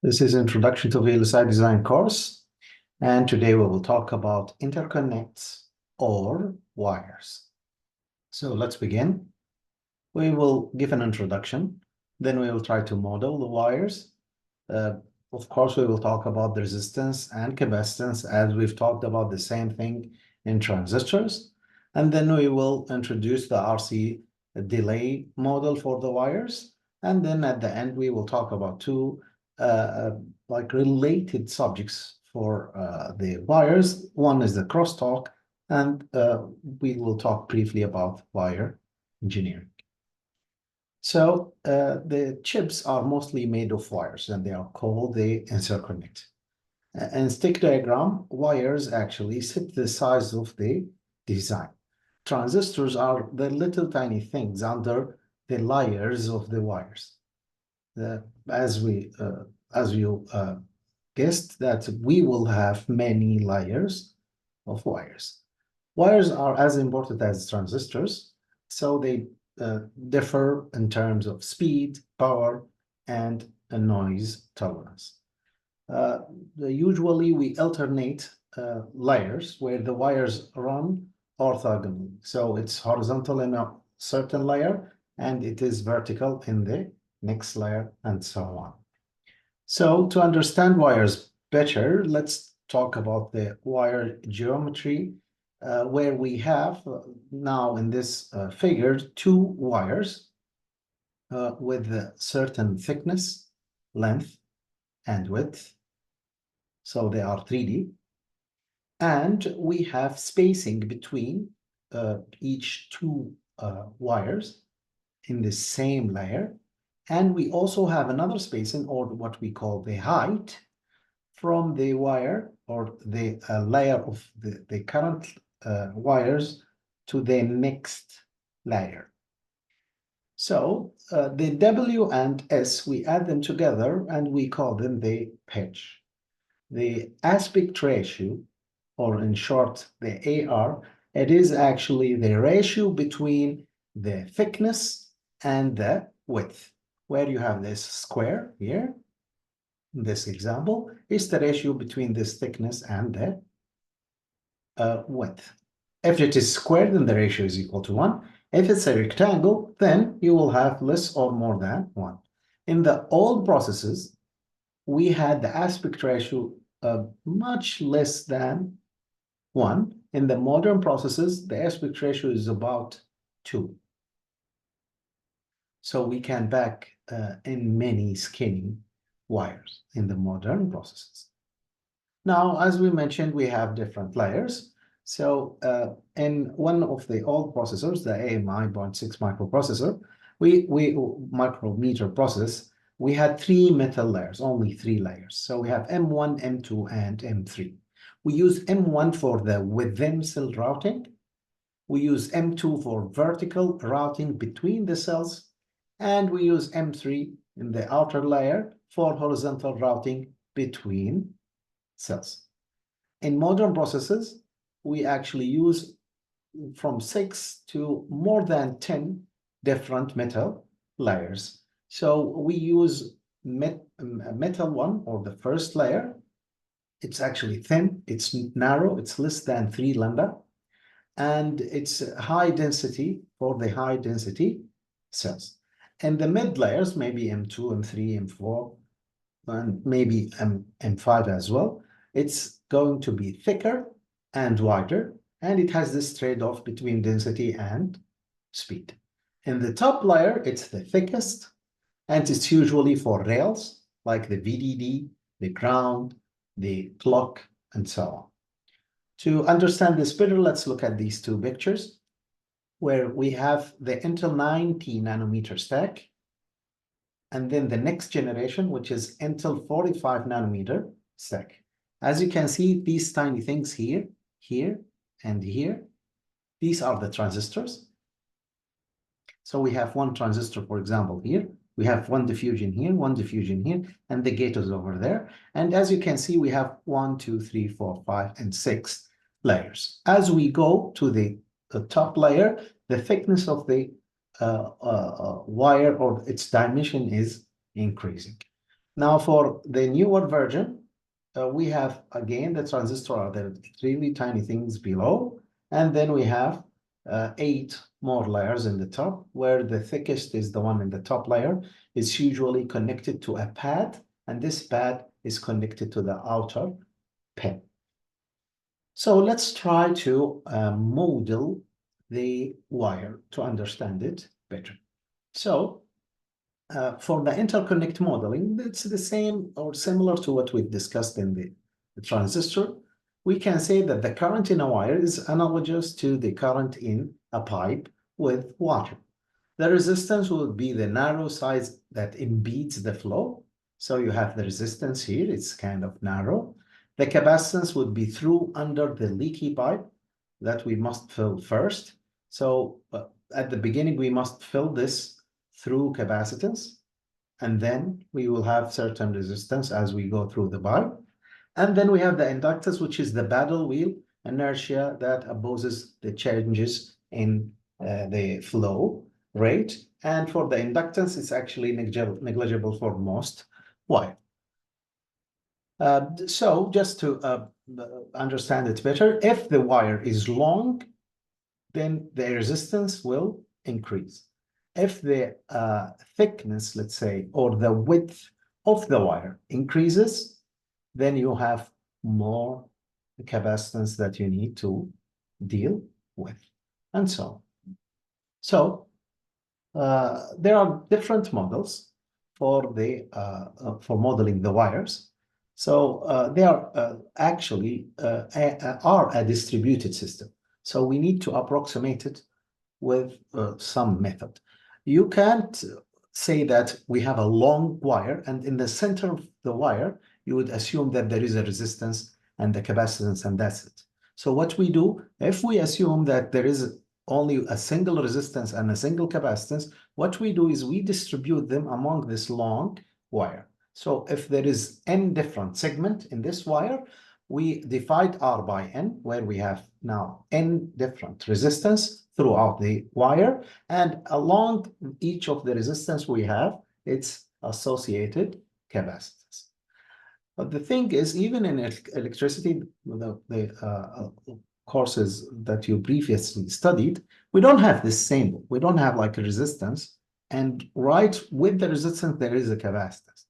This is Introduction to VLSI Design course, and today we will talk about interconnects or wires. So let's begin. We will give an introduction, then we will try to model the wires. Of course, we will talk about the resistance and capacitance as we've talked about the same thing in transistors. And then we will introduce the RC delay model for the wires. And then at the end, we will talk about two like related subjects for the wires. One is the crosstalk, and we will talk briefly about wire engineering. So the chips are mostly made of wires, and they are called the interconnect. In stick diagram, wires actually sit the size of the design. Transistors are the little tiny things under the layers of the wires. As you guessed, that we will have many layers of wires. Wires are as important as transistors, so they differ in terms of speed, power, and noise tolerance. Usually we alternate layers where the wires run orthogonally. So it's horizontal in a certain layer and it is vertical in the next layer and so on. So to understand wires better, let's talk about the wire geometry where we have now in this figure two wires with a certain thickness, length, and width. So they are 3D. And we have spacing between each two wires in the same layer. And we also have another spacing, or what we call the height, from the wire or the layer of the current wires to the next layer. So the W and S, we add them together and we call them the pitch. The aspect ratio, or in short, the AR, it is actually the ratio between the thickness and the width. Where you have this square here, in this example, is the ratio between this thickness and the width. If it is square, then the ratio is equal to 1. If it's a rectangle, then you will have less or more than 1. In the old processes, we had the aspect ratio much less than 1. In the modern processes, the aspect ratio is about 2. So we can back in many skinny wires in the modern processes. Now, as we mentioned, we have different layers. So in one of the old processors, the AMI 0.6 microprocessor, micrometer process, we had 3 metal layers, only 3 layers. So we have M1, M2, and M3. We use M1 for the within cell routing. We use M2 for vertical routing between the cells. And we use M3 in the outer layer for horizontal routing between cells. In modern processes, we actually use from 6 to more than 10 different metal layers. So we use metal 1, or the first layer. It's actually thin, it's narrow, it's less than 3 lambda, and it's high density for the high density cells. And the mid layers, maybe M2, M3, M4, and maybe M5 as well, it's going to be thicker and wider, and it has this trade-off between density and speed. In the top layer, it's the thickest, and it's usually for rails, like the VDD, the ground, the clock, and so on. To understand this better, let's look at these two pictures, where we have the Intel 90 nanometer stack, and then the next generation, which is Intel 45 nanometer stack. As you can see, these tiny things here, here, and here, these are the transistors. So we have one transistor, for example, here. We have one diffusion here, one diffusion here, and the gate is over there. And as you can see, we have 1, 2, 3, 4, 5, and 6 layers. As we go to the top layer, the thickness of the wire or its dimension is increasing. Now for the newer version, we have again the transistor are the really tiny things below, and then we have 8 more layers in the top, where the thickest is the one in the top layer. It's usually connected to a pad, and this pad is connected to the outer pin. So let's try to model the wire to understand it better. So for the interconnect modeling, it's the same or similar to what we've discussed in the transistor. We can say that the current in a wire is analogous to the current in a pipe with water. The resistance will be the narrow size that impedes the flow. So you have the resistance here, it's kind of narrow. The capacitance would be through under the leaky pipe that we must fill first. So at the beginning, we must fill this through capacitance, and then we will have certain resistance as we go through the pipe. And then we have the inductance, which is the paddle wheel inertia that opposes the changes in the flow rate. And for the inductance, it's actually negligible for most wire. So just to understand it better, if the wire is long, then the resistance will increase. If the thickness, let's say, or the width of the wire increases, then you have more capacitance that you need to deal with, and so on. So there are different models for for modeling the wires. So they are actually are a distributed system. So we need to approximate it with some method. You can't say that we have a long wire, and in the center of the wire, you would assume that there is a resistance and the capacitance, and that's it. So what we do, if we assume that there is only a single resistance and a single capacitance, what we do is we distribute them among this long wire. So if there is n different segment in this wire, we divide R by N, where we have now N different resistance throughout the wire, and along each of the resistance we have its associated capacitance. But the thing is, even in electricity, the courses that you previously studied, we don't have this same. We don't have like a resistance, and right with the resistance, there is a capacitance.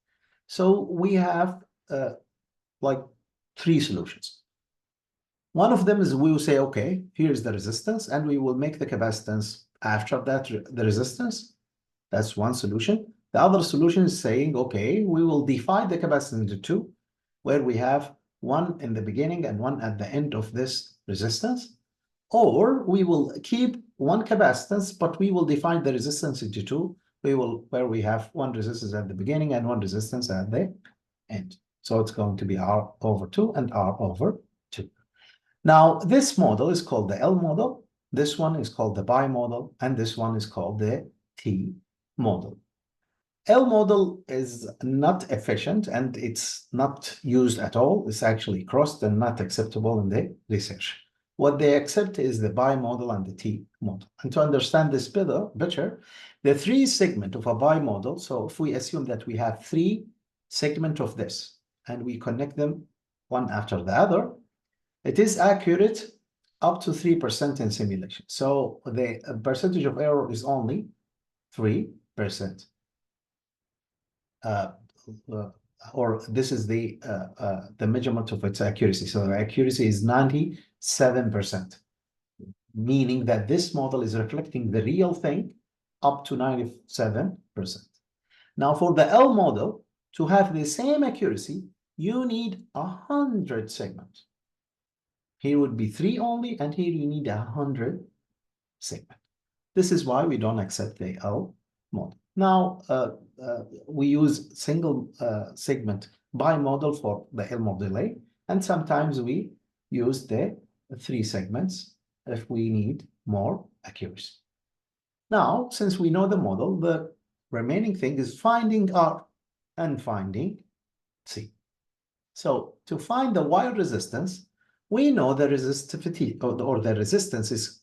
So we have like 3 solutions. One of them is we will say, okay, here's the resistance, and we will make the capacitance after that, the resistance. That's one solution. The other solution is saying, okay, we will divide the capacitance into 2, where we have one in the beginning and one at the end of this resistance. Or we will keep one capacitance, but we will divide the resistance into 2, where we have one resistance at the beginning and one resistance at the end. So it's going to be R over 2 and R over 2. Now, this model is called the L model. This one is called the pi model, and this one is called the T model. L model is not efficient, and it's not used at all. It's actually crossed and not acceptable in the research. What they accept is the pi model and the T model. And to understand this better, the 3 segment of a pi model, so if we assume that we have 3 segments of this, and we connect them one after the other, it is accurate up to 3% in simulation. So the percentage of error is only 3%. Or this is the measurement of its accuracy. So the accuracy is 97%, meaning that this model is reflecting the real thing up to 97%. Now for the L model, to have the same accuracy, you need 100 segments. Here would be 3 only, and here you need 100 segments. This is why we don't accept the L model. Now, we use single segment pi model for the Elmore delay, and sometimes we use the 3 segments if we need more accuracy. Now, since we know the model, the remaining thing is finding R and finding C. So to find the wire resistance, we know the resistivity or the resistance is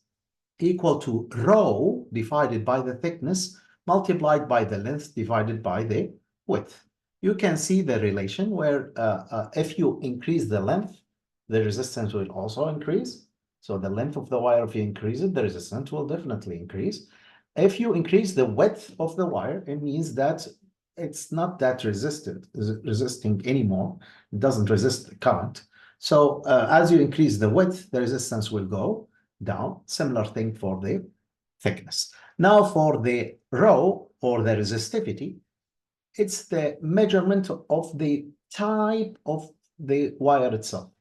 equal to rho divided by the thickness multiplied by the length divided by the width. you can see the relation where if you increase the length, the resistance will also increase. So the length of the wire, if you increase it, the resistance will definitely increase. If you increase the width of the wire, it means that it's not that resisting anymore. It doesn't resist the current. So as you increase the width, the resistance will go down. Similar thing for the thickness. Now for the rho or the resistivity, it's the measurement of the type of the wire itself.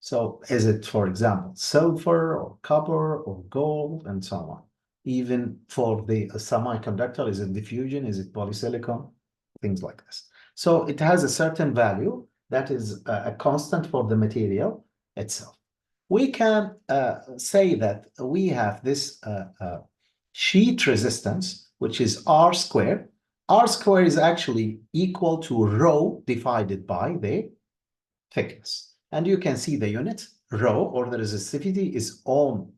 So is it, for example, silver or copper or gold and so on? Even for the semiconductor, is it diffusion? Is it polysilicon? Things like this. So it has a certain value that is a constant for the material itself. We can say that we have this sheet resistance, which is R squared. R squared is actually equal to rho divided by the thickness. And you can see the unit, rho, or the resistivity, is ohm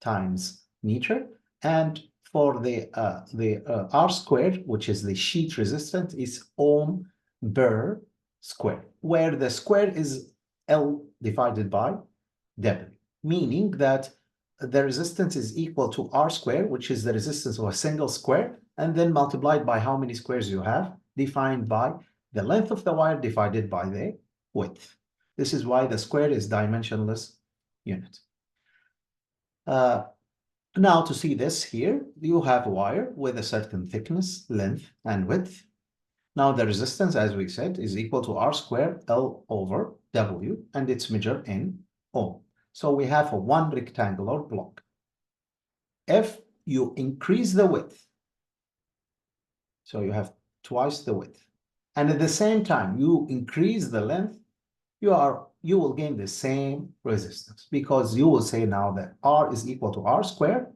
times meter. And for the R squared, which is the sheet resistance, is ohm per square, where the square is L divided by W, meaning that the resistance is equal to R squared, which is the resistance of a single square, and then multiplied by how many squares you have, defined by the length of the wire divided by the width. This is why the square is dimensionless unit. Now to see this here, you have a wire with a certain thickness, length, and width. Now the resistance, as we said, is equal to R squared L over W, and it's measured in ohm. So we have a one rectangular block. If you increase the width, so you have twice the width, and at the same time you increase the length, you will gain the same resistance, because you will say now that R is equal to R squared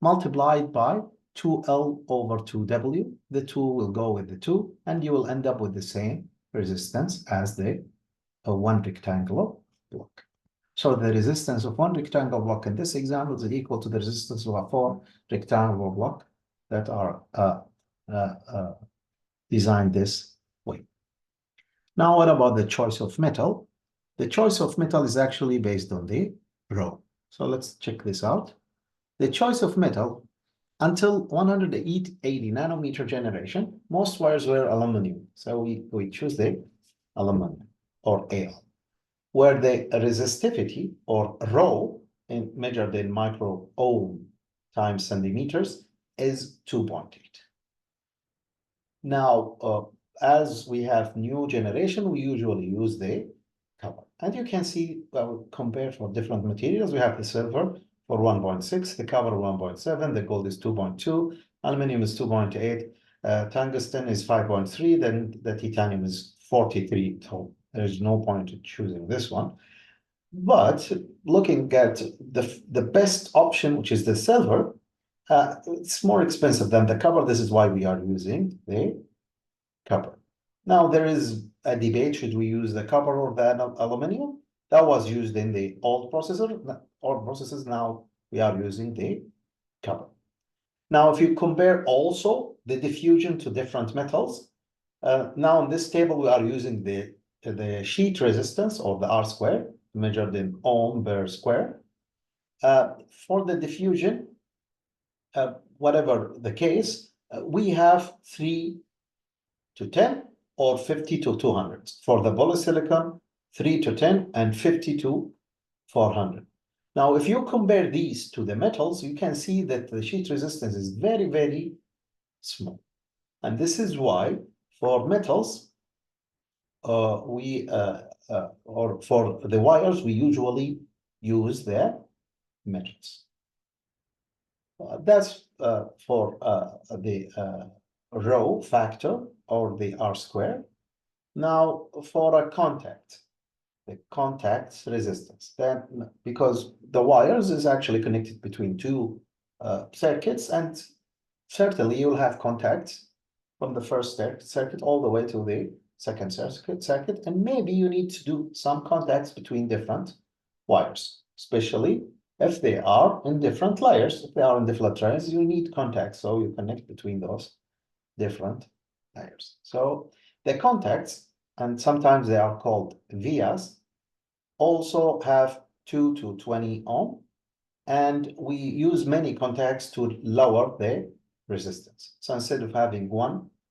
multiplied by 2L over 2W. The 2 will go with the 2, and you will end up with the same resistance as the one rectangular block. So the resistance of one rectangular block in this example is equal to the resistance of a 4 rectangular block that are designed this way. Now, what about the choice of metal? The choice of metal is actually based on the rho. So let's check this out. The choice of metal, until 180 nanometer generation, most wires were aluminum. So we choose the aluminum or Al, where the resistivity or rho measured in micro ohm times centimeters is 2.8. Now, as we have new generation, we usually use the copper. And you can see, compared for different materials, we have the silver for 1.6, the copper 1.7, the gold is 2.2, aluminum is 2.8, tungsten is 5.3, then the titanium is 43. So there's no point in choosing this one. But looking at the best option, which is the silver, it's more expensive than the copper. This is why we are using the copper. Now, there is a debate, should we use the copper or the aluminum? That was used in the old processors. Now we are using the copper. Now, if you compare also the diffusion to different metals, now in this table, we are using the sheet resistance, or the R square, measured in ohm per square. For the diffusion, whatever the case, we have 3 to 10 or 50 to 200. For the polysilicon, 3 to 10 and 50 to 400. Now, if you compare these to the metals, you can see that the sheet resistance is very, very small. And this is why for metals, or for the wires, we usually use the metals. That's for the rho factor, or the R square. Now, for a contact, the contact resistance, then because the wires is actually connected between two circuits, and certainly you'll have contacts from the first circuit all the way to the second circuit, and maybe you need to do some contacts between different wires, especially if they are in different layers. If they are in different layers, you need contacts, so you connect between those different layers. So The contacts, and sometimes they are called vias, also have 2 to 20 ohm, and we use many contacts to lower the resistance. So instead of having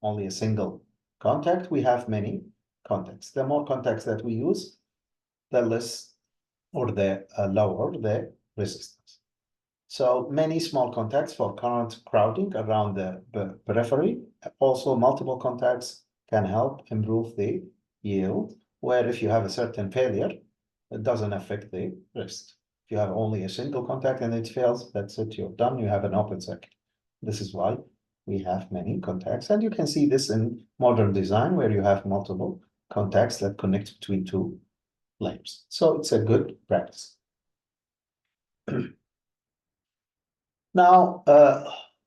only a single contact, we have many contacts. The more contacts that we use, the less or the lower the resistance. So many small contacts for current crowding around the periphery. Also, multiple contacts can help improve the yield, where if you have a certain failure, it doesn't affect the rest. If you have only a single contact and it fails, that's it, you're done, you have an open circuit. This is why we have many contacts. And you can see this in modern design where you have multiple contacts that connect between two layers. So it's a good practice. Now,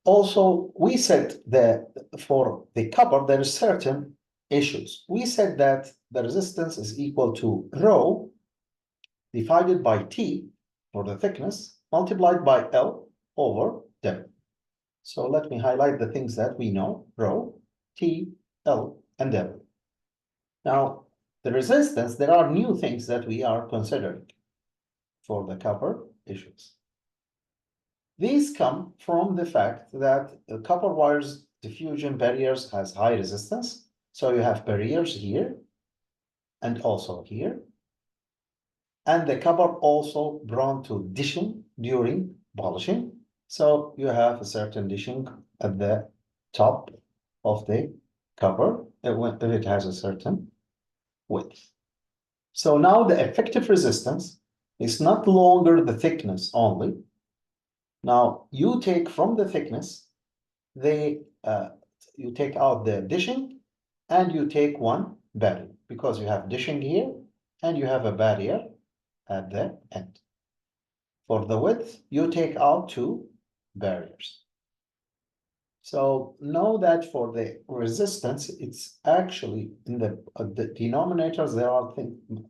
also, we said that for the copper, there are certain issues. We said that the resistance is equal to rho divided by T for the thickness multiplied by L over W. So let me highlight the things that we know: rho, T, L, and W. Now, the resistance, there are new things that we are considering for the copper issues. These come from the fact that the copper wires diffusion barriers has high resistance. So you have barriers here and also here. And the copper also prone to dishing during polishing. So you have a certain dishing at the top of the copper if it has a certain width. So now the effective resistance is not longer the thickness only. Now you take from the thickness, you take out the dishing and you take one barrier because you have dishing here and you have a barrier at the end. For the width, you take out two barriers. So know that for the resistance, it's actually in the denominators, there are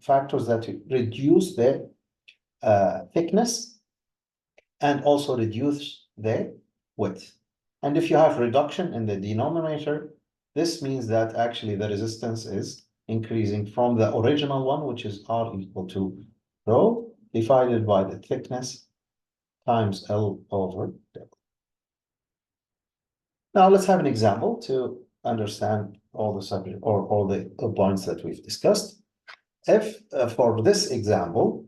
factors that reduce the thickness and also reduce the width. And if you have reduction in the denominator, this means that actually the resistance is increasing from the original one, which is R equal to rho divided by the thickness times L over W. Now let's have an example to understand all the subject or all the points that we've discussed. If for this example,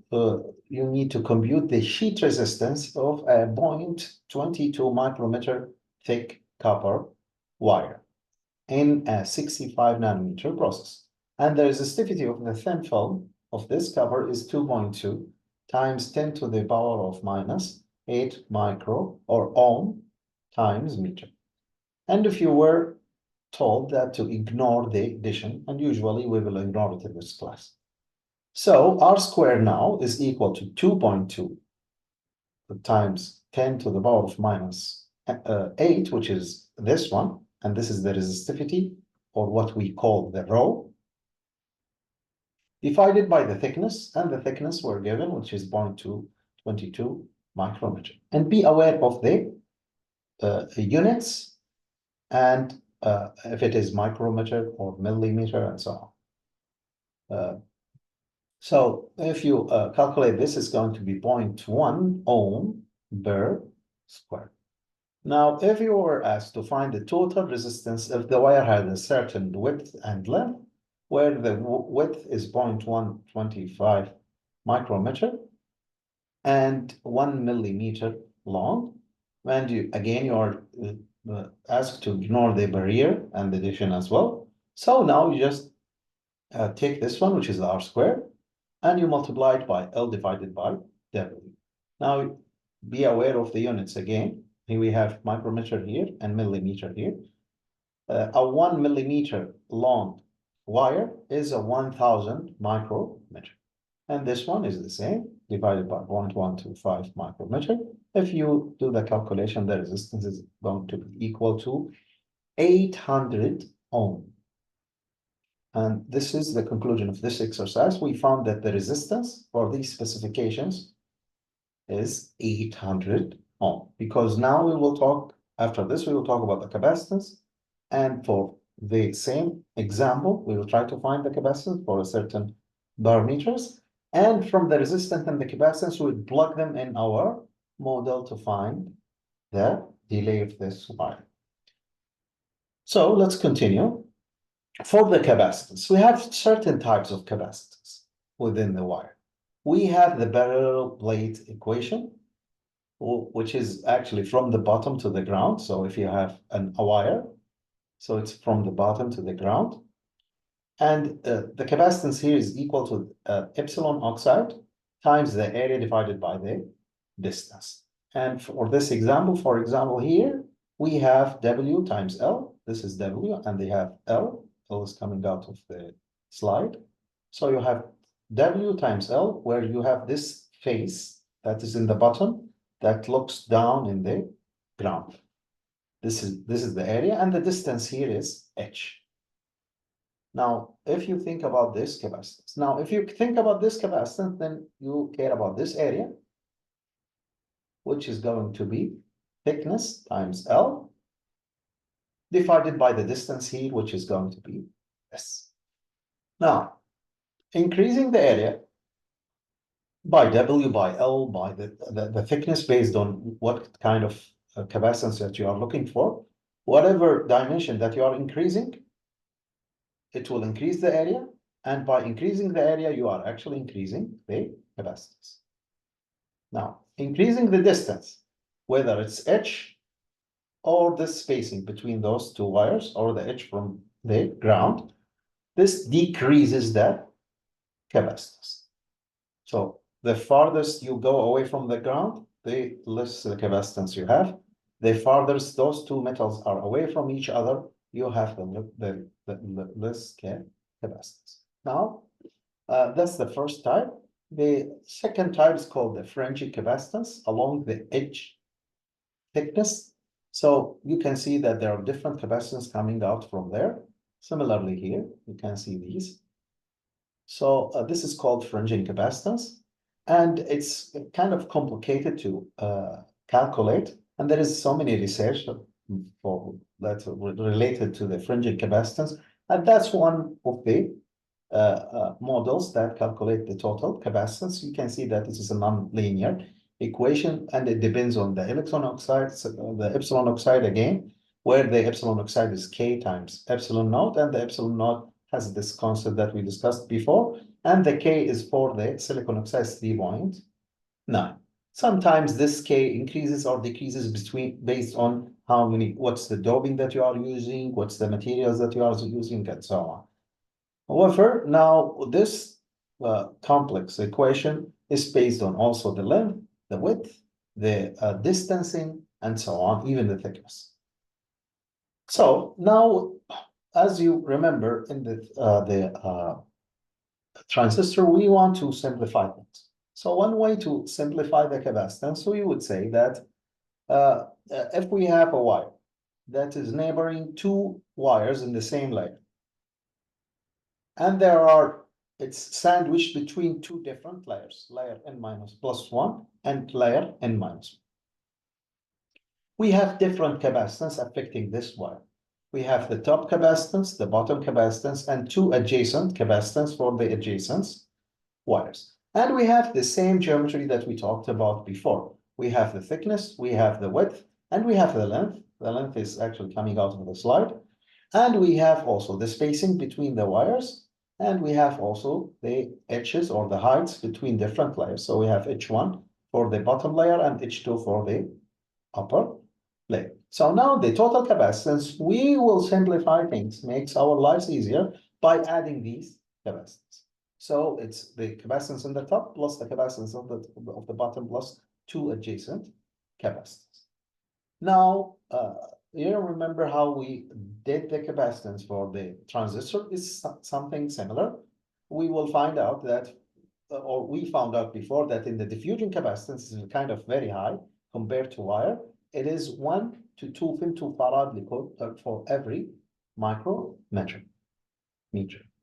you need to compute the sheet resistance of a 0.22 micrometer thick copper wire in a 65 nanometer process. And the resistivity of the thin film of this copper is 2.2 times 10 to the power of minus 8 micro or ohm times meter. And if you were told that to ignore the addition, and usually we will ignore it in this class. So R squared now is equal to 2.2 times 10 to the power of minus 8, which is this one, and this is the resistivity, or what we call the rho, divided by the thickness, and the thickness we're given, which is 0.222 micrometer. And be aware of the units, and if it is micrometer or millimeter and so on. So if you calculate this, it's going to be 0.1 ohm per square. Now, if you were asked to find the total resistance if the wire had a certain width and length, where the width is 0.125 micrometer and 1 millimeter long, and you are asked to ignore the barrier and the addition as well. So now you just take this one, which is R squared, and you multiply it by L divided by W. Now, be aware of the units again. Here we have micrometer here and millimeter here. A 1 millimeter long wire is a 1000 micrometer. And this one is the same, divided by 0.125 micrometer. If you do the calculation, the resistance is going to be equal to 800 ohm. And this is the conclusion of this exercise. We found that the resistance for these specifications is 800 ohm, because now we will talk, after this, we will talk about the capacitance. And for the same example, we will try to find the capacitance for a certain parameters. And from the resistance and the capacitance, we plug them in our model to find the delay of this wire. So let's continue. For the capacitance, we have certain types of capacitance within the wire. We have the parallel plate equation, which is actually from the bottom to the ground. So if you have a wire, so it's from the bottom to the ground. And the capacitance here is equal to epsilon oxide times the area divided by the distance. And for this example, for example, here we have W times L. This is W, and they have L. L is coming out of the slide. So you have W times L, where you have this face that is in the bottom that looks down in the ground. This is the area, and the distance here is H. Now, if you think about this capacitance, then you care about this area, which is going to be thickness times L divided by the distance here, which is going to be S. Now, increasing the area by W by L by the thickness based on what kind of capacitance that you are looking for, whatever dimension that you are increasing, it will increase the area, and by increasing the area, you are actually increasing the capacitance. Now, increasing the distance, whether it's H or the spacing between those two wires or the H from the ground, this decreases the capacitance. So the farthest you go away from the ground, the less the capacitance you have. The farthest those two metals are away from each other, you have the less capacitance. Now, that's the first type. The second type is called the fringing capacitance along the edge thickness. So you can see that there are different capacitance coming out from there. Similarly here, you can see these. So this is called fringing capacitance, and it's kind of complicated to calculate. And there is so many research that's related to the fringing capacitance, and that's one of the models that calculate the total capacitance. You can see that this is a non-linear equation, and it depends on the electron oxide, the epsilon oxide again, where the epsilon oxide is K times epsilon naught, and the epsilon naught has this concept that we discussed before, and the K is for the silicon oxide 3.9. Sometimes this K increases or decreases based on what's the doping that you are using, what's the materials that you are using, and so on. However, now this complex equation is based on also the length, the width, the distancing, and so on, even the thickness. So now, as you remember in the transistor, we want to simplify things. So one way to simplify the capacitance, we would say that if we have a wire that is neighboring two wires in the same layer, and it's sandwiched between two different layers, layer n minus plus 1 and layer n minus 1. We have different capacitance affecting this wire. We have the top capacitance, the bottom capacitance, and two adjacent capacitance for the adjacent wires. And we have the same geometry that we talked about before. We have the thickness, we have the width, and we have the length. The length is actually coming out of the slide. And we have also the spacing between the wires, and we have also the edges or the heights between different layers. So we have H1 for the bottom layer and H2 for the upper layer. So now the total capacitance, we will simplify things, makes our lives easier by adding these capacitances. So it's the capacitance in the top plus the capacitance of the bottom plus two adjacent capacitors. Now, you remember how we did the capacitance for the transistor is something similar. We will find out that, or we found out before that in the diffusion capacitance is kind of very high compared to wire. It is 1 to 2 femtofarad for every micrometer.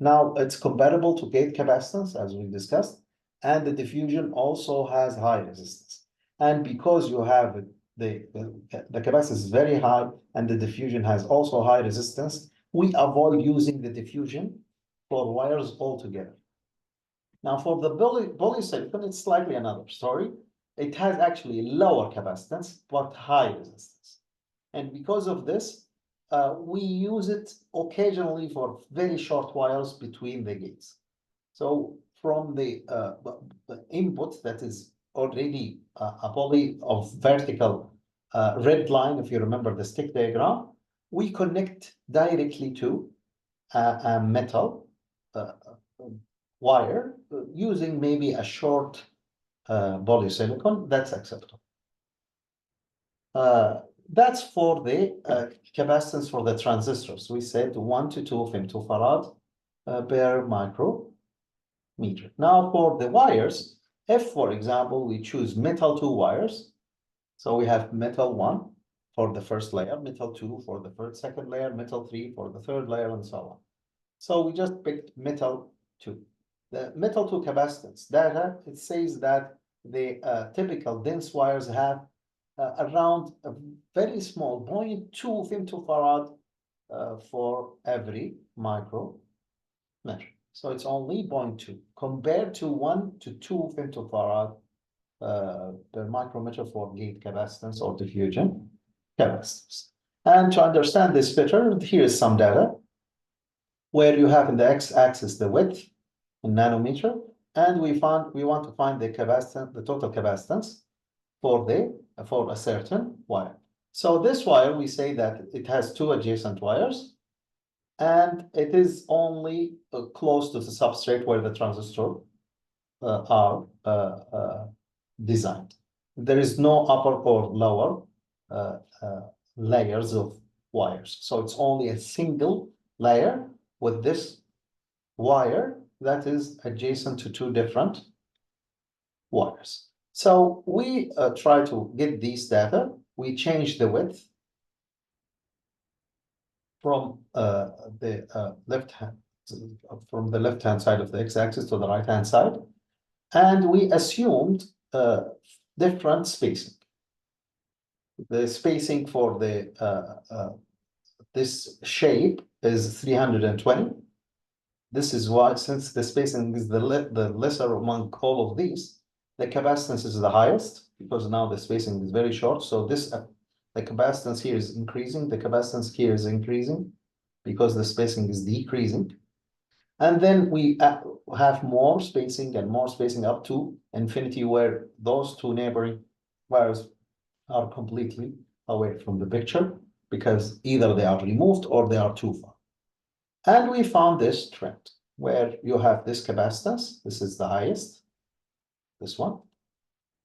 Now it's comparable to gate capacitance as we discussed, and the diffusion also has high resistance. And because you have the capacitance is very high and the diffusion has also high resistance, we avoid using the diffusion for wires altogether. Now, for the polysilicon, it's slightly another story. It has actually lower capacitance, but high resistance. And because of this, we use it occasionally for very short wires between the gates. So from the input that is already a poly of vertical red line, if you remember the stick diagram, we connect directly to a metal wire using maybe a short polysilicon. That's acceptable. That's for the capacitance for the transistors. We said 1 to 2 femtofarad per micrometer. Now for the wires, if, for example, we choose metal 2 wires, so we have metal 1 for the first layer, metal 2 for the second layer, metal 3 for the third layer, and so on. So we just picked metal 2. The metal 2 capacitance data, it says that the typical dense wires have around a very small 0.2 femtofarad for every micrometer. So it's only 0.2 compared to 1 to 2 femtofarad per micrometer for gate capacitance or diffusion capacitance. And to understand this better, here is some data where you have in the x-axis the width in nanometer, and we want to find the capacitance, the total capacitance for a certain wire. So this wire, we say that it has 2 adjacent wires, and it is only close to the substrate where the transistor are designed. There is no upper or lower layers of wires. So it's only a single layer with this wire that is adjacent to 2 different wires. So we try to get these data. We change the width from the left-hand side of the x-axis to the right-hand side, and we assumed different spacing. The spacing for the this shape is 320. This is why, since the spacing is the lesser among all of these, the capacitance is the highest, because now the spacing is very short. So this the capacitance here is increasing, the capacitance here is increasing because the spacing is decreasing. And then we have more spacing and more spacing up to infinity, where those 2 neighboring wires are completely away from the picture because either they are removed or they are too far. And we found this trend where you have this capacitance. This is the highest, this one,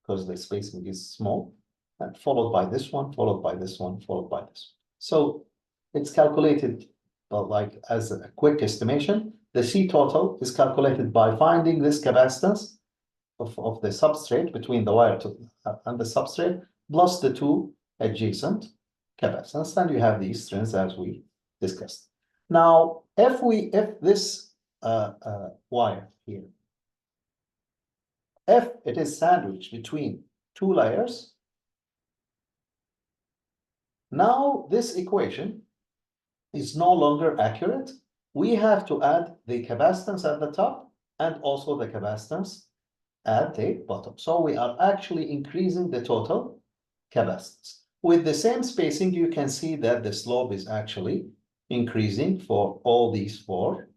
because the spacing is small, and followed by this one, followed by this one, followed by this one. So it's calculated, but like as a quick estimation, the C total is calculated by finding this capacitance of the substrate between the wire and the substrate, plus the 2 adjacent capacitance, and you have these trends as we discussed. Now, if this wire here, if it is sandwiched between 2 layers, now this equation is no longer accurate. We have to add the capacitance at the top and also the capacitance at the bottom. So we are actually increasing the total capacitance. With the same spacing, you can see that the slope is actually increasing for all these 4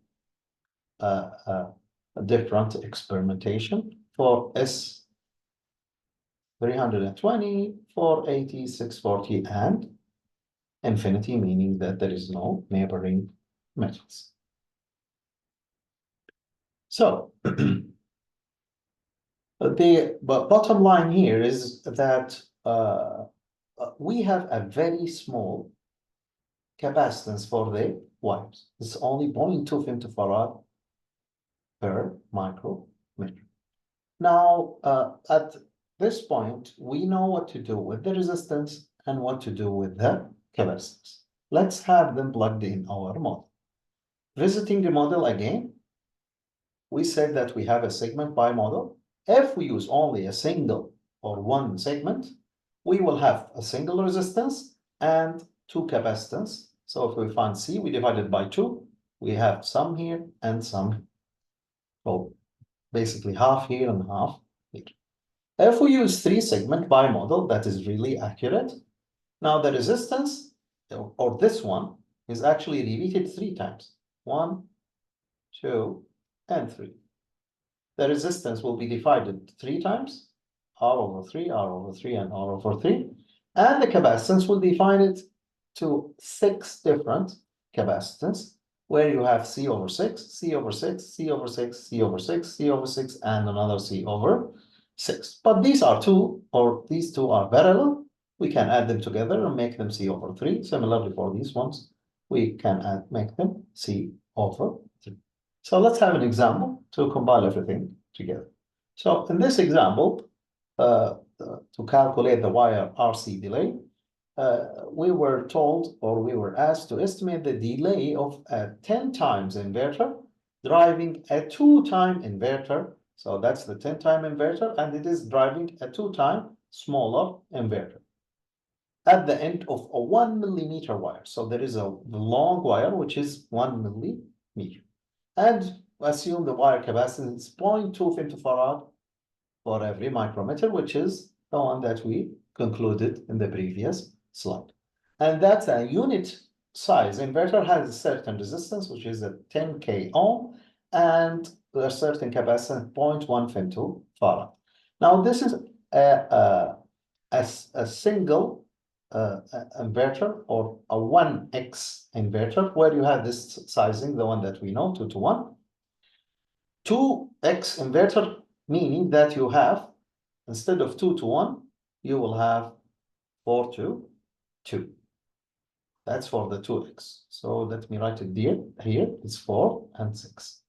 different experimentation for S 320, 480, 640, and infinity, meaning that there is no neighboring metals. So the bottom line here is that we have a very small capacitance for the wires. It's only 0.2 femtofarad per micrometer. Now, at this point, we know what to do with the resistance and what to do with the capacitance. Let's have them plugged in our model. Visiting the model again, we said that we have a segment pi model. If we use only a single or one segment, we will have a single resistance and 2 capacitance So if we find C, we divide it by 2. We have some here and some, well, basically half here and half here. If we use 3-segment bimodal, that is really accurate. Now the resistance, or this one, is actually repeated 3 times. 1, 2, and 3. The resistance will be divided 3 times, R over 3, R over 3, and R over 3. And the capacitance will define it to 6 different capacitance, where you have C over 6, C over 6, C over 6, C over 6, C over 6, and another C over 6. But these are these two are parallel. We can add them together and make them C over 3. Similarly for these ones, we can make them C over 3. So let's have an example to compile everything together. So in this example, to calculate the wire RC delay, we were told, or we were asked to estimate the delay of a 10 times inverter driving a 2-time inverter. So that's the 10-time inverter, and it is driving a 2-time smaller inverter at the end of a 1 millimeter wire. So there is a long wire, which is 1 millimeter. And assume the wire capacitance is 0.2 femtofarad for every micrometer, which is the one that we concluded in the previous slide. And that's a unit size inverter has a certain resistance, which is a 10K ohm, and a certain capacitance 0.1 femtofarad. Now this is a single inverter, or a 1X inverter, where you have this sizing, the one that we know, 2 to 1. 2X inverter, meaning that you have, instead of 2 to 1, you will have 4 to 2. That's for the 2X. So let me write it here it's 4 and 6.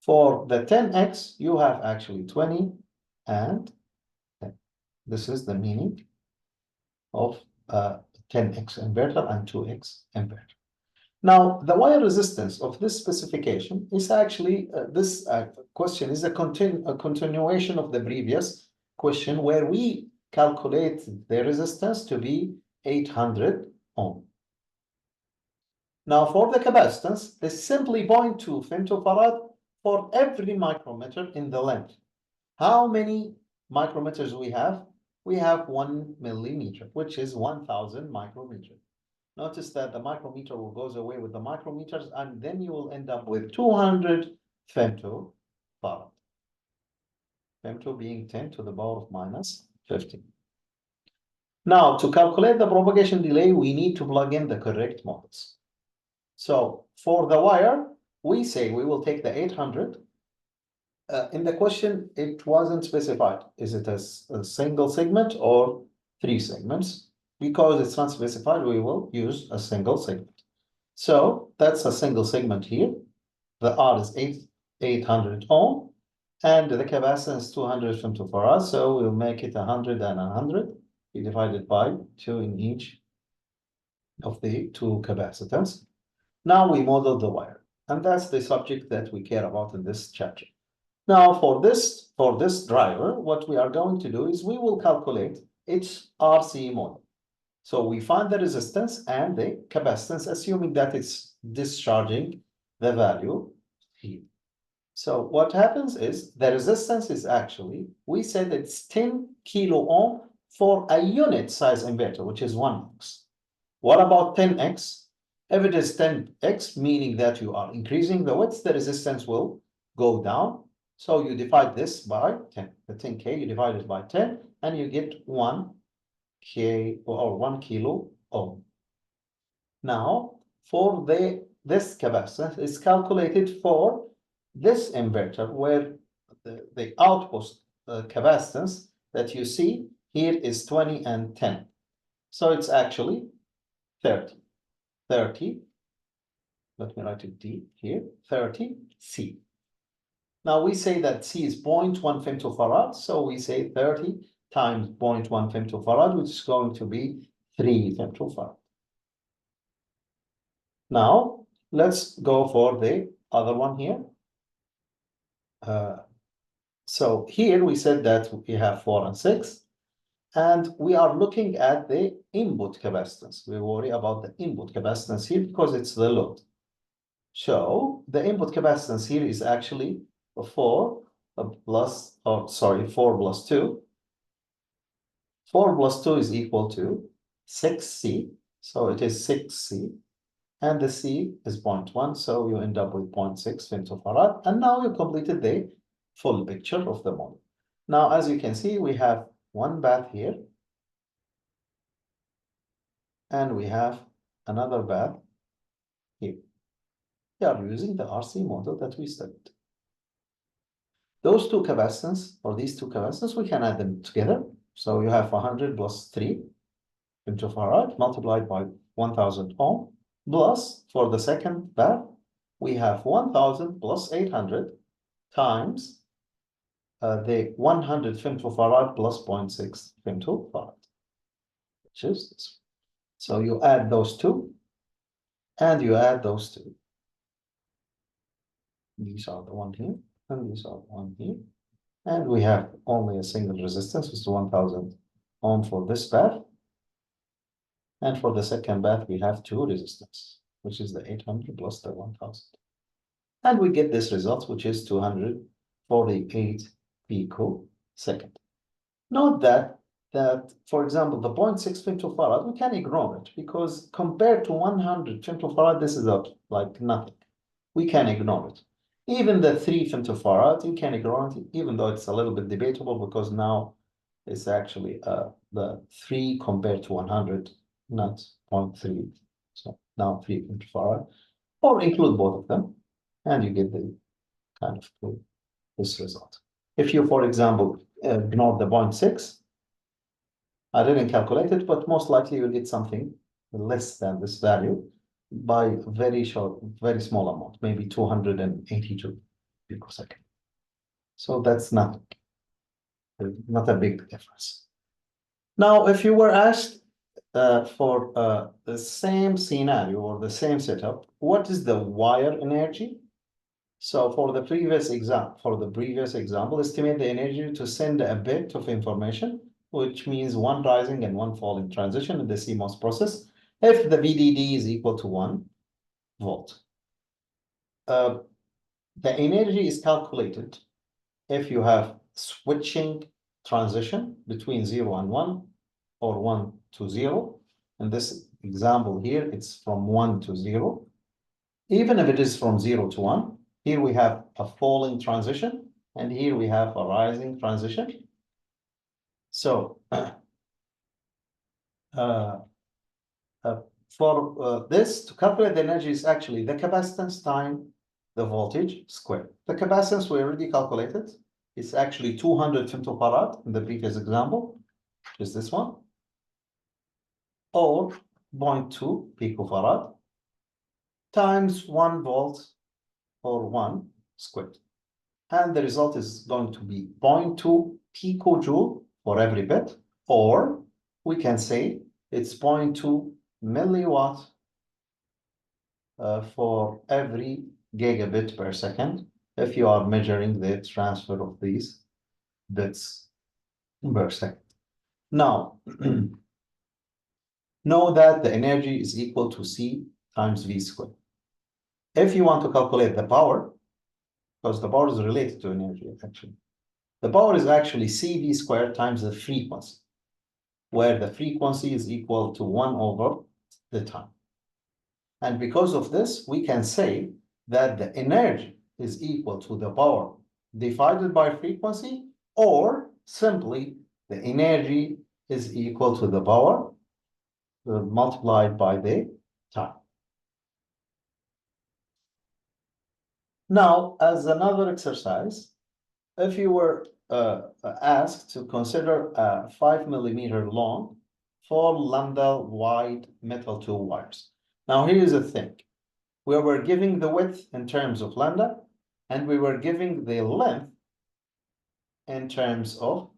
For the 10X, you have actually 20 and 10. This is the meaning of 10X inverter and 2X inverter. Now, the wire resistance of this specification is actually, this question is a continuation of the previous question, where we calculate the resistance to be 800 ohm. Now, for the capacitance, it's simply 0.2 femtofarad for every micrometer in the length. How many micrometers we have? We have 1 millimeter, which is 1,000 micrometers. Notice that the micrometer will goes away with the micrometers, and then you will end up with 200 femtofarad. Femto being 10 to the power of minus 15. Now, to calculate the propagation delay, we need to plug in the correct models. So for the wire, we say we will take the 800. In the question, it wasn't specified. Is it a single segment or 3 segments? Because it's not specified, we will use a single segment. So that's a single segment here. The R is 800 ohm, and the capacitance 200 femtofarad. So we'll make it 100 and 100. We divide it by 2 in each of the 2 capacitance. Now we model the wire, and that's the subject that we care about in this chapter. Now for this driver, what we are going to do is we will calculate its RC model. So we find the resistance and the capacitance, assuming that it's discharging the value here. So what happens is the resistance is actually, we said it's 10 kilo ohm for a unit size inverter, which is 1X. What about 10X? If it is 10X, meaning that you are increasing the width, the resistance will go down. So you divide this by 10. The 10K, you divide it by 10, and you get 1K or 1 kilo ohm. Now, for this capacitance is calculated for this inverter, where the output capacitance that you see here is 20 and 10. So it's actually 30. 30. Let me write it D here. 30 C. Now we say that C is 0.1 femtofarad, so we say 30 times 0.1 femtofarad, which is going to be 3 femtofarad. Now let's go for the other one here. So here we said that we have 4 and 6. And we are looking at the input capacitance. We worry about the input capacitance here because it's the load. So the input capacitance here is actually 4 plus, oh, sorry, 4 plus 2. 4 plus 2 is equal to 6C. So it is 6C. And the C is 0.1. So you end up with 0.6 femtofarad. And now you completed the full picture of the model. Now, as you can see, we have one bath here. And we have another bath here. We are using the RC model that we studied. Those two capacitance, or these two capacitance, we can add them together. So you have 100 plus 3 femtofarad multiplied by 1000 ohm, plus for the second bath, we have 1000 plus 800 times the 100 femtofarad plus 0.6 femtofarad, which is this. So you add those two, and you add those two. These are the one here, and these are the one here. And we have only a single resistance, which is 1000 ohm for this bath. And for the second bath, we have two resistance, which is the 800 plus the 1000. And we get this result, which is 248 picosecond. Note that, for example, the 0.6 femtofarad, we can ignore it because compared to 100 femtofarad, this is like nothing. We can ignore it. Even the 3 femtofarad, you can ignore it, even though it's a little bit debatable because now it's actually the 3 compared to 100, not 0.3. So now 3 femtofarad, or include both of them, and you get the kind of this result. If you, for example, ignore the 0.6, I didn't calculate it, but most likely you'll get something less than this value by very short, very small amount, maybe 282 picosecond. So that's not a big difference. Now, if you were asked for the same scenario or the same setup, what is the wire energy? So for the previous example, estimate the energy to send a bit of information, which means one rising and one falling transition in the CMOS process, if the VDD is equal to 1 volt. The energy is calculated if you have switching transition between 0 and 1 or 1 to 0. In this example here, it's from 1 to 0. Even if it is from 0 to 1, here we have a falling transition, and here we have a rising transition. So for this, to calculate the energy is actually the capacitance times the voltage squared. The capacitance we already calculated. It's actually 200 femtofarad in the previous example, which is this one, or 0.2 picofarad times 1 volt or 1 squared. And the result is going to be 0.2 picojoule for every bit, or we can say it's 0.2 milliwatt for every gigabit per second if you are measuring the transfer of these bits per second. Now, know that the energy is equal to C times V squared. If you want to calculate the power, because the power is related to energy, actually, the power is actually CV squared times the frequency, where the frequency is equal to 1 over the time. And because of this, we can say that the energy is equal to the power divided by frequency, or simply the energy is equal to the power multiplied by the time. Now, as another exercise, if you were asked to consider a 5 millimeter long, 4 lambda wide metal tube wires. Now, here is the thing. We were giving the width in terms of lambda, and we were giving the length in terms of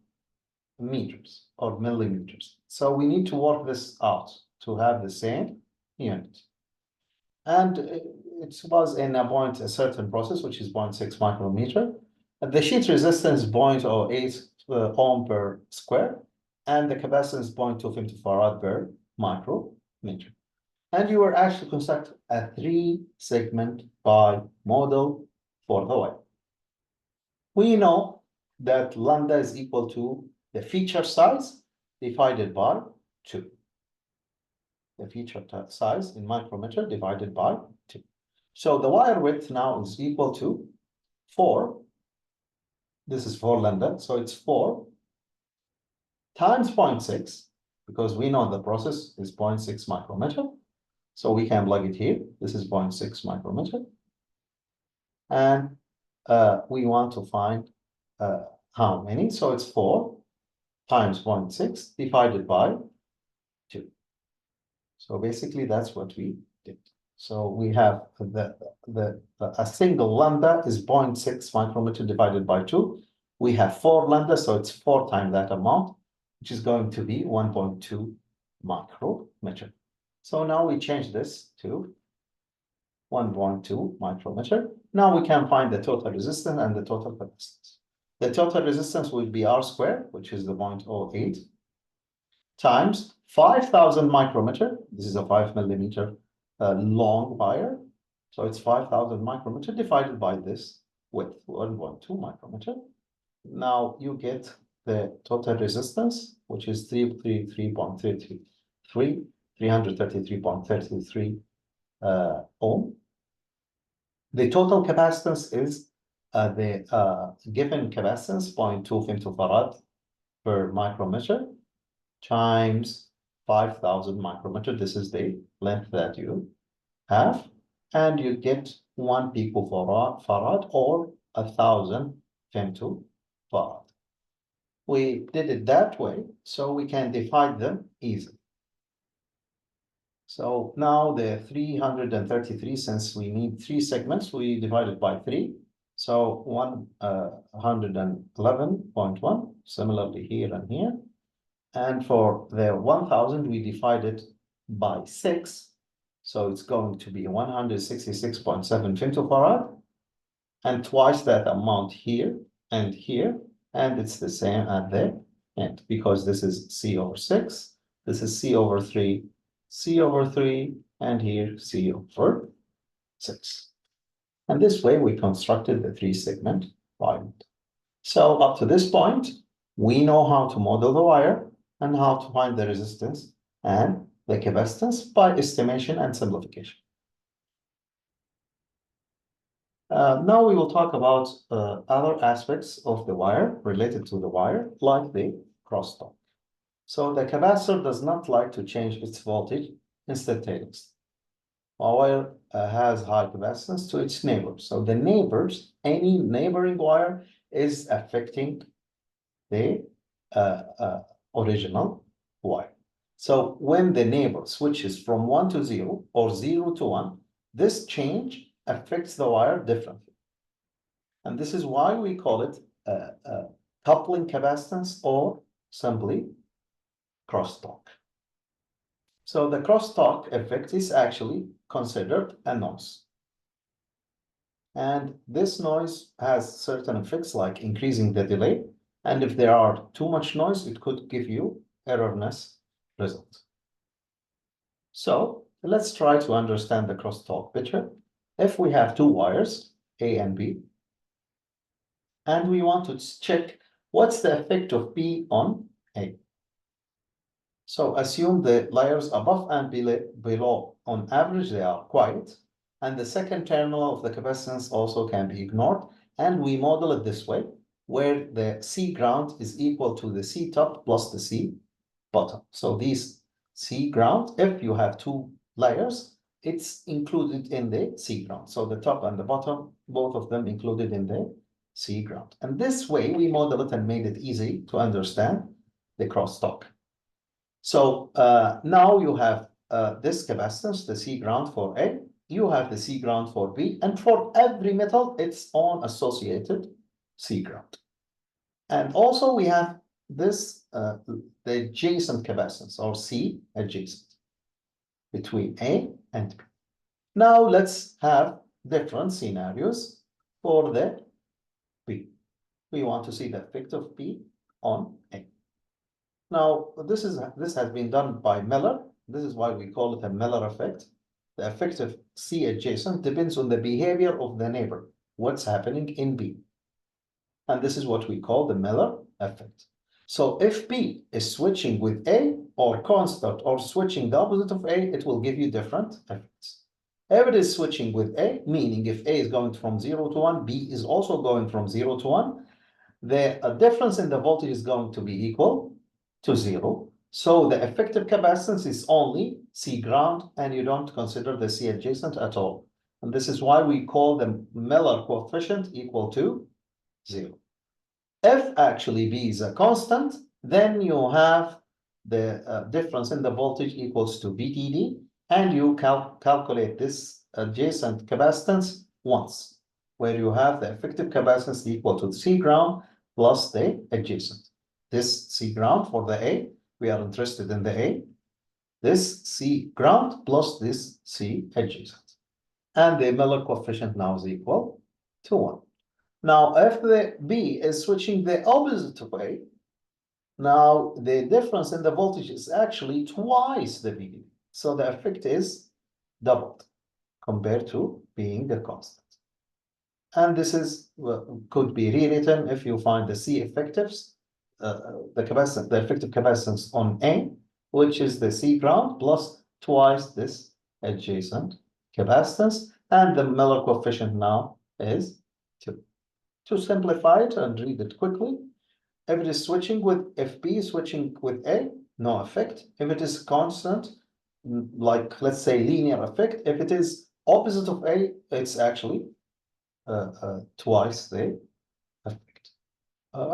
meters or millimeters. So we need to work this out to have the same unit. And it was in a certain process, which is 0.6 micrometer. The sheet resistance is 0.08 ohm per square. and the capacitance is 0.2 femtofarad per micrometer. And you were actually construct a 3-segment pi model for the wire. We know that lambda is equal to the feature size divided by 2. The feature size in micrometer divided by 2. So the wire width now is equal to 4. This is 4 lambda, so it's 4 times 0.6, because we know the process is 0.6 micrometer. So we can plug it here. This is 0.6 micrometer. And we want to find how many. So it's 4 times 0.6 divided by 2. So basically that's what we did. So we have a single lambda is 0.6 micrometer divided by 2. We have 4 lambda, so it's 4 times that amount, which is going to be 1.2 micrometer. So now we change this to 1.2 micrometer. Now we can find the total resistance and the total capacitance. The total resistance will be R squared, which is the 0.08, times 5,000 micrometer. This is a 5 millimeter long wire. So it's 5,000 micrometer divided by this width, 1.2 micrometer. Now you get the total resistance, which is 333.33 ohm. The total capacitance is the given capacitance 0.2 femtofarad per micrometer times 5,000 micrometer. This is the length that you have, and you get 1 picofarad or 1,000 femtofarad. We did it that way, so we can divide them easily. So now the 333, since we need 3 segments, we divide it by 3. So 111.1, similarly here and here. And for the 1,000, we divide it by 6. So it's going to be 166.7 femtofarad, and twice that amount here and here. And it's the same at the end, because this is C over 6, this is C over 3, C over 3, and here C over 6. And this way we constructed the 3-segment wire. So up to this point, we know how to model the wire and how to find the resistance and the capacitance by estimation and simplification. Now we will talk about other aspects of the wire related to the wire, like the crosstalk. So the capacitor does not like to change its voltage instantaneously. A wire has high capacitance to its neighbors. So the neighbors, any neighboring wire is affecting the original wire. So when the neighbor switches from 1 to 0 or 0 to 1, this change affects the wire differently. And this is why we call it coupling capacitance, or simply crosstalk. So the crosstalk effect is actually considered a noise. And this noise has certain effects like increasing the delay. And if there are too much noise, it could give you erroneous result. So let's try to understand the crosstalk better. If we have 2 wires, A and B, and we want to check what's the effect of B on A. So assume the layers above and below, on average, they are quiet, and the second terminal of the capacitance also can be ignored, and we model it this way, where the C ground is equal to the C top plus the C bottom. So these C ground, if you have 2 layers, it's included in the C ground. So the top and the bottom, both of them included in the C ground. And this way we model it and made it easy to understand the crosstalk. So now you have this capacitance, the C ground for A, you have the C ground for B, and for every metal, its own associated C ground. And also we have this, the adjacent capacitance, or C adjacent, between A and B. Now let's have different scenarios for the B. We want to see the effect of B on A. Now, this has been done by Miller. This is why we call it a Miller effect. The effect of C adjacent depends on the behavior of the neighbor, what's happening in B. And this is what we call the Miller effect. So if B is switching with A or constant or switching the opposite of A, it will give you different effects. If it is switching with A, meaning if A is going from 0 to 1, B is also going from 0 to 1, the difference in the voltage is going to be equal to 0. So the effective capacitance is only C ground, and you don't consider the C adjacent at all. And this is why we call the Miller coefficient equal to 0. If actually B is a constant, then you have the difference in the voltage equals to VDD, and you calculate this adjacent capacitance once, where you have the effective capacitance equal to C ground plus the adjacent. This C ground for the A, we are interested in the A. This C ground plus this C adjacent. And the Miller coefficient now is equal to 1. Now, if the B is switching the opposite way, now the difference in the voltage is actually twice the VDD. So the effect is doubled compared to being a constant. And this is could be rewritten if you find the C effectives, the effective capacitance on A, which is the C ground plus twice this adjacent capacitance, and the Miller coefficient now is 2. To simplify it and read it quickly, if it is switching with, if B is switching with A, no effect. If it is constant, like let's say linear effect, if it is opposite of A, it's actually twice the effect.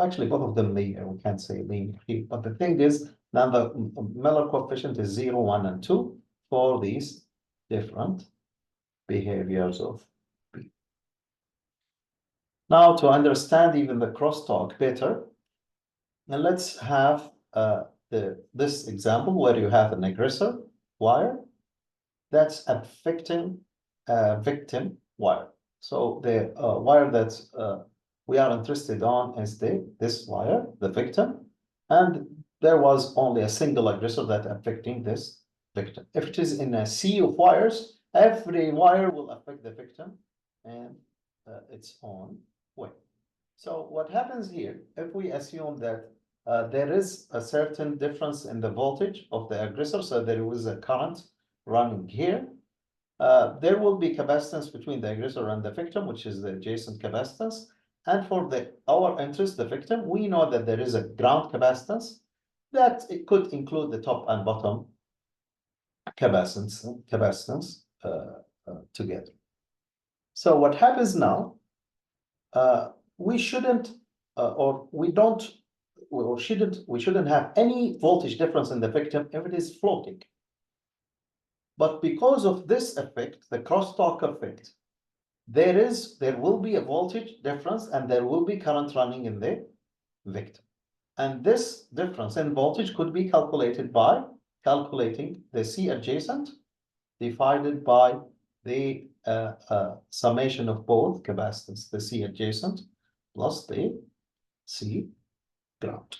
Actually, both of them linear, we can't say linear here, but the thing is, now the Miller coefficient is 0, 1, and 2 for these different behaviors of B. Now, to understand even the crosstalk better, now let's have this example where you have an aggressor wire that's affecting a victim wire. So the wire that we are interested on is this wire, the victim, and there was only a single aggressor that affecting this victim. If it is in a sea of wires, every wire will affect the victim and its own way. So what happens here, if we assume that there is a certain difference in the voltage of the aggressor, so there is a current running here, there will be capacitance between the aggressor and the victim, which is the adjacent capacitance. And for our interest, the victim, we know that there is a ground capacitance that it could include the top and bottom capacitance together. So what happens now, we shouldn't we shouldn't have any voltage difference in the victim if it is floating. But because of this effect, the crosstalk effect, there will be a voltage difference and there will be current running in the victim. And this difference in voltage could be calculated by calculating the C adjacent divided by the summation of both capacitance, the C adjacent plus the C ground.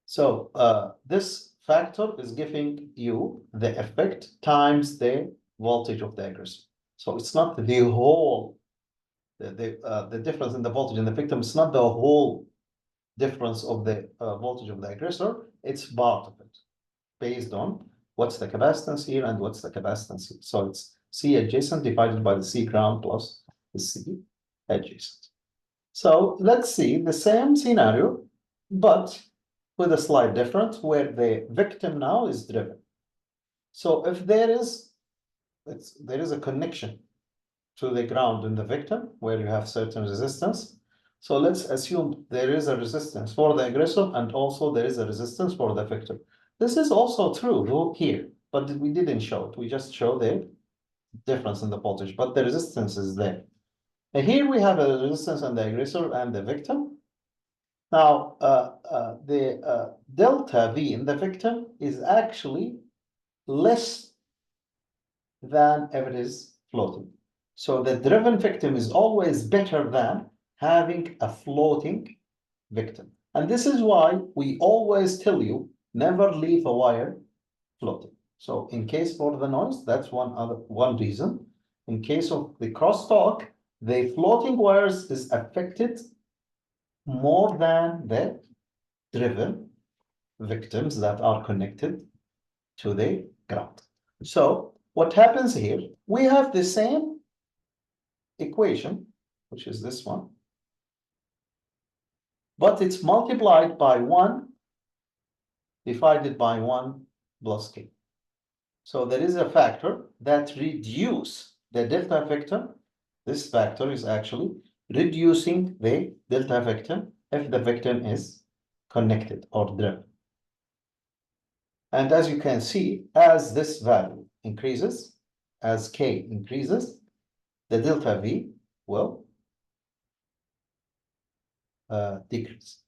So this factor is giving you the effect times the voltage of the aggressor. So it's not the whole, the difference in the voltage in the victim. It's not the whole difference of the voltage of the aggressor. It's part of it based on what's the capacitance here and what's the capacitance here. So it's C adjacent divided by the C ground plus the C adjacent. So let's see the same scenario, but with a slight difference where the victim now is driven. So if there is a connection to the ground in the victim where you have certain resistance. So let's assume there is a resistance for the aggressor and also there is a resistance for the victim. This is also true here, but we didn't show it. We just show the difference in the voltage, but the resistance is there. And here we have a resistance on the aggressor and the victim. Now, the delta V in the victim is actually less than if it is floating. So the driven victim is always better than having a floating victim. And this is why we always tell you, never leave a wire floating. So in case for the noise, that's one reason. In case of the crosstalk, the floating wires is affected more than the driven victims that are connected to the ground. So what happens here, we have the same equation, which is this one, but it's multiplied by 1 divided by 1 plus k. So there is a factor that reduces the delta victim. This factor is actually reducing the delta victim if the victim is connected or driven. And as you can see, as this value increases, as k increases, the delta V will decrease.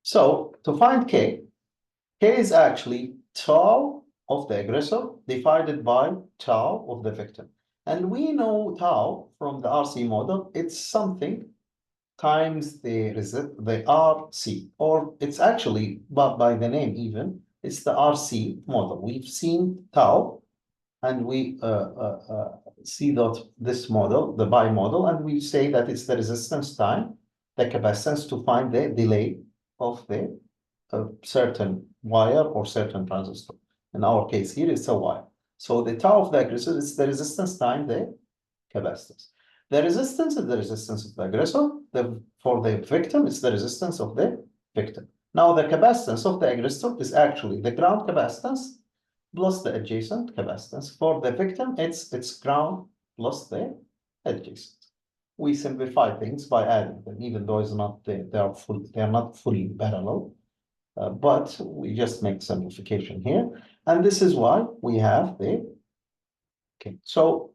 So to find k is actually tau of the aggressor divided by tau of the victim. And we know tau from the RC model, it's something times the RC, or it's actually, but by the name even, it's the RC model. We've seen tau, and we see that this model, the bi model, and we say that it's the resistance time, the capacitance to find the delay of the certain wire or certain transistor. In our case here, it's a wire. So the tau of the aggressor is the resistance time, the capacitance. The resistance is the resistance of the aggressor. For the victim, it's the resistance of the victim. Now, the capacitance of the aggressor is actually the ground capacitance plus the adjacent capacitance. For the victim, it's ground plus the adjacent. We simplify things by adding them, even though it's not they are not fully parallel. But we just make simplification here. And this is why we have the, okay, so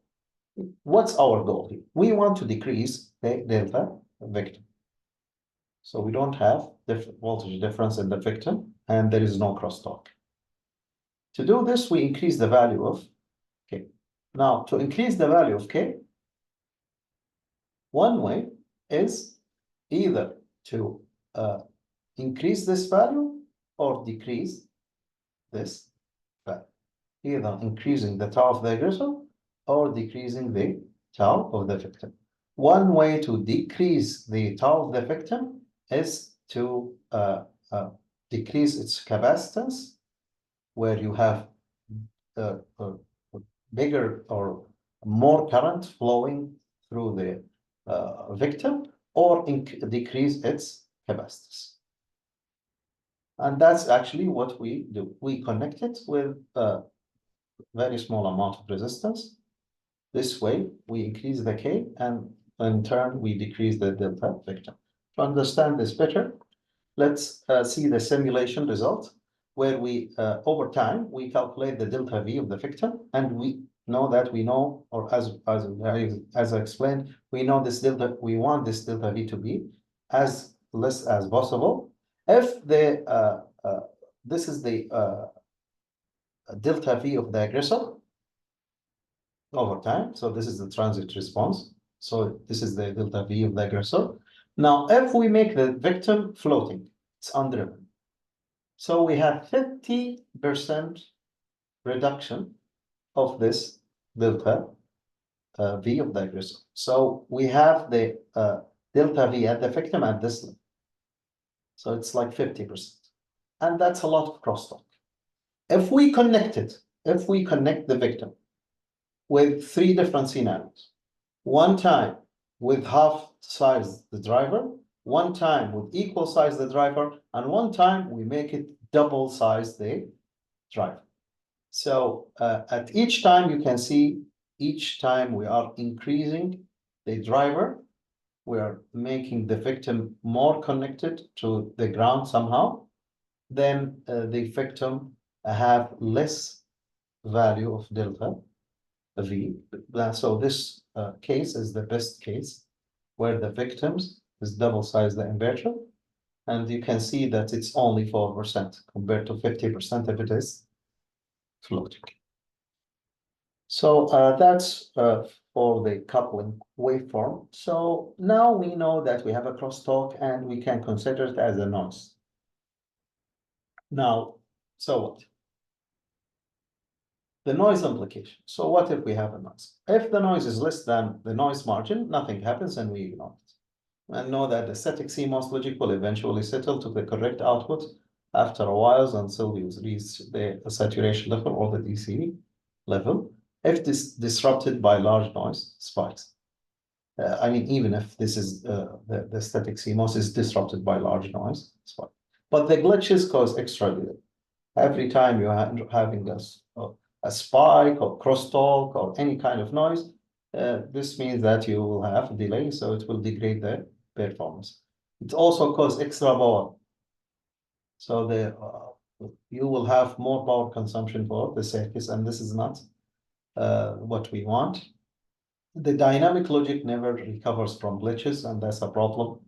what's our goal here? We want to decrease the delta victim. So we don't have voltage difference in the victim, and there is no crosstalk. To do this, we increase the value of k. Now, to increase the value of k, one way is either to increase this value or decrease this value, either increasing the tau of the aggressor or decreasing the tau of the victim. One way to decrease the tau of the victim is to decrease its capacitance, where you have bigger or more current flowing through the victim, or decrease its capacitance. And that's actually what we do. We connect it with a very small amount of resistance. This way, we increase the K, and in turn, we decrease the delta victim. To understand this better, let's see the simulation result, where we, over time, we calculate the delta V of the victim, and we know that or as I explained, we know this delta, we want this delta V to be as less as possible. If this is the delta V of the aggressor over time, so this is the transit response. So this is the delta V of the aggressor. Now, if we make the victim floating, it's undriven. So we have 50% reduction of this delta V of the aggressor. So we have the delta V at the victim at this level. So it's like 50%. And that's a lot of crosstalk. If we connect the victim with 3 different scenarios, one time with half size the driver, one time with equal size the driver, and one time we make it double size the driver. So at each time, you can see each time we are increasing the driver, we are making the victim more connected to the ground somehow, then the victim have less value of delta V. So this case is the best case, where the victims is double size the inverter, and you can see that it's only 4% compared to 50% if it is floating. So that's for the coupling waveform. So now we know that we have a crosstalk and we can consider it as a noise. Now, so what? The noise implication. So what if we have a noise? If the noise is less than the noise margin, nothing happens and we ignore it. And know that the static CMOS logic will eventually settle to the correct output after a while until we reach the saturation level or the DC level. If this disrupted by large noise spikes. I mean, even if this is the static CMOS is disrupted by large noise spike. But the glitches cause extra delay. Every time you're having a spike or crosstalk or any kind of noise, this means that you will have a delay, so it will degrade the performance. It also causes extra power. So you will have more power consumption for the circuits, and this is not what we want. The dynamic logic never recovers from glitches, and that's a problem.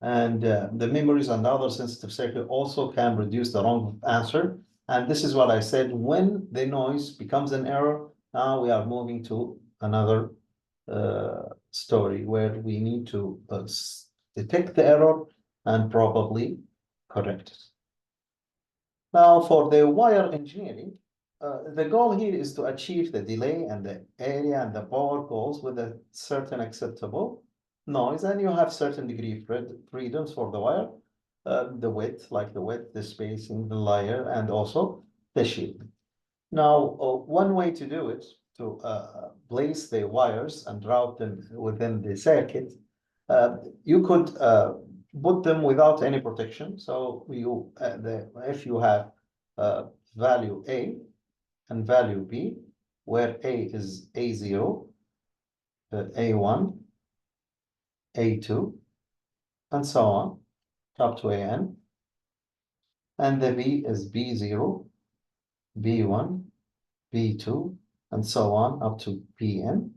And the memories and other sensitive circuit also can produce the wrong answer. And this is what I said, when the noise becomes an error, now we are moving to another story where we need to detect the error and probably correct it. Now for the wire engineering, the goal here is to achieve the delay and the area and the power goals with a certain acceptable noise, and you have certain degree of freedoms for the wire, the width, the spacing, the layer, and also the shielding. Now, one way to do it, to place the wires and route them within the circuit, you could put them without any protection. So if you have value A and value B, where A is A0, A1, A2, and so on, up to AN, and the B is B0, B1, B2, and so on, up to PN.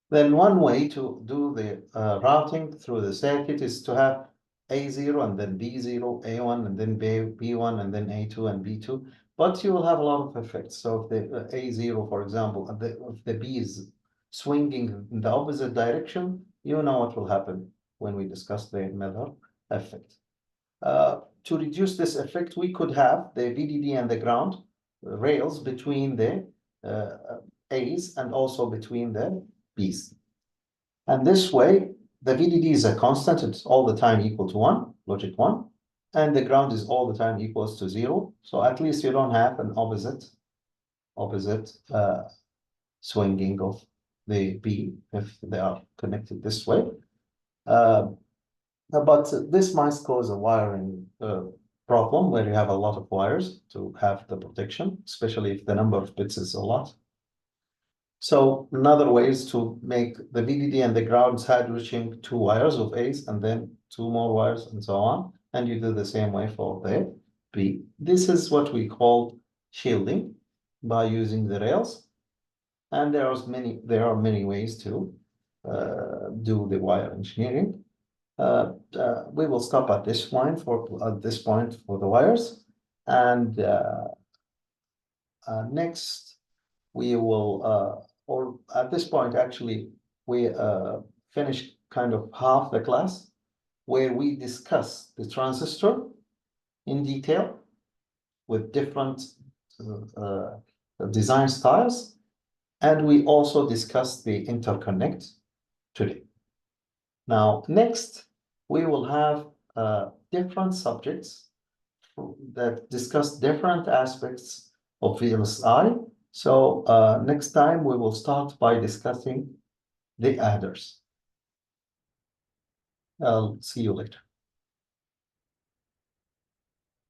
Then one way to do the routing through the circuit is to have A0 and then B0, A1, and then B1, and then A2 and B2. But you will have a lot of effects. So if the A0, for example, if the B is swinging in the opposite direction, you know what will happen when we discuss the Miller effect. To reduce this effect, we could have the VDD and the ground rails between the A's and also between the B's. And this way, the VDD is a constant, it's all the time equal to 1, logic 1, and the ground is all the time equals to 0. So at least you don't have an opposite swinging of the B if they are connected this way. But this might cause a wiring problem where you have a lot of wires to have the protection, especially if the number of bits is a lot. So another way is to make the VDD and the ground sandwiching 2 wires of A's and then 2 more wires and so on. And you do the same way for the B. This is what we call shielding by using the rails. And there are many ways to do the wire engineering. We will stop at this point for the wires, and next we will or at this point actually we finished kind of half the class where we discuss the transistor in detail with different design styles, and we also discussed the interconnect today. Now next we will have different subjects that discuss different aspects of VLSI. So next time we will start by discussing the adders. I'll see you later.